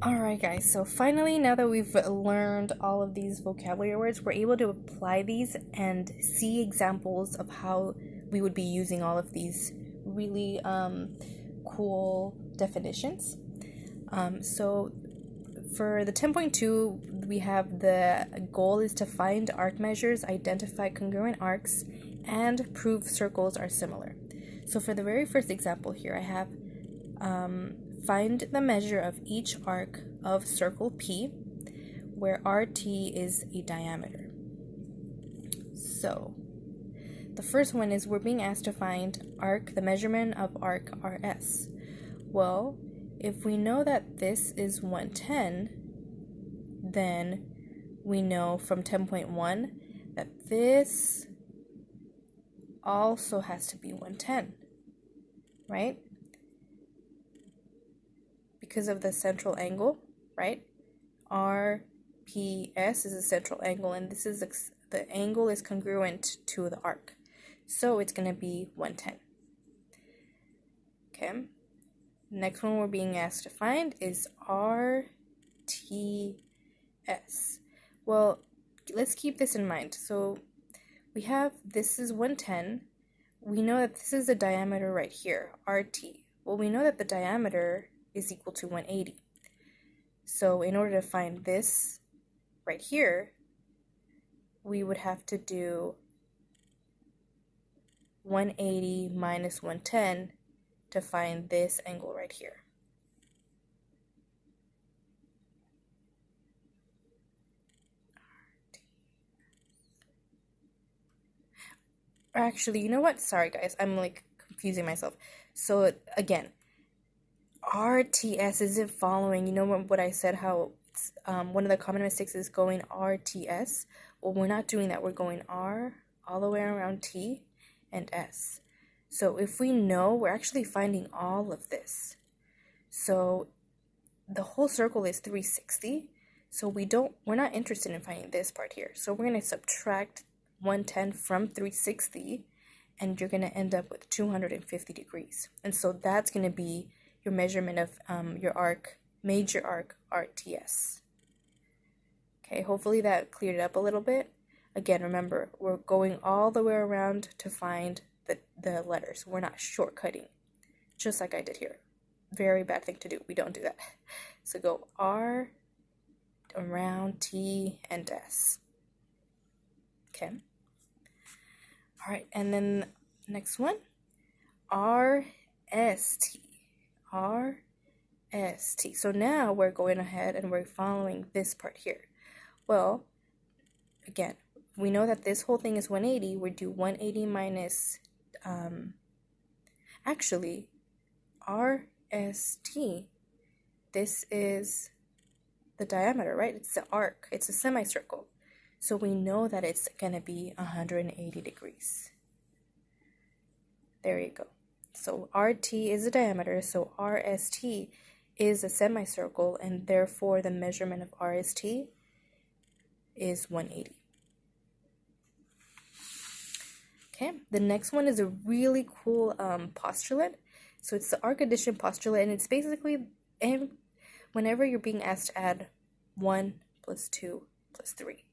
Alright guys, so finally now that we've learned all of these vocabulary words, we're able to apply these and see examples of how we would be using all of these really cool definitions. So for the 10.2, we have the goal is to find arc measures, identify congruent arcs, and prove circles are similar. So for the very first example here, I have find the measure of each arc of circle P, where RT is a diameter. So the first one is we're being asked to find the measurement of arc RS. Well, if we know that this is 110, then we know from 10.1 that this also has to be 110, right? Because of the central angle, right? RPS is a central angle, and this is the angle is congruent to the arc. So it's going to be 110. Okay. Next one we're being asked to find is RTS. Well, let's keep this in mind. So we have this is 110. We know that this is the diameter right here, RT. Well, we know that the diameter is equal to 180. So in order to find this right here, we would have to do 180 minus 110 to find this angle right here. Actually, you know what? Sorry guys, I'm like confusing myself. So again, RTS isn't following, you know what I said, how one of the common mistakes is going RTS. Well, we're not doing that. We're going R all the way around T and S. So if we know, we're actually finding all of this. So the whole circle is 360. So we're not interested in finding this part here. So we're going to subtract 110 from 360, and you're going to end up with 250 degrees. And so that's going to be your measurement of your arc, major arc, RTS. Okay, hopefully that cleared it up a little bit. Again, remember, we're going all the way around to find the letters. We're not shortcutting, just like I did here. Very bad thing to do. We don't do that. So go R around T and S. Okay. All right, and then next one, RST. RST. So now we're going ahead and we're following this part here. Well, again, we know that this whole thing is 180. We do 180 minus, actually, RST, this is the diameter, right? It's the arc. It's a semicircle. So we know that it's going to be 180 degrees. There you go. So RT is the diameter, so RST is a semicircle, and therefore the measurement of RST is 180. Okay, the next one is a really cool postulate. So it's the arc addition postulate, and it's basically whenever you're being asked to add 1 plus 2 plus 3.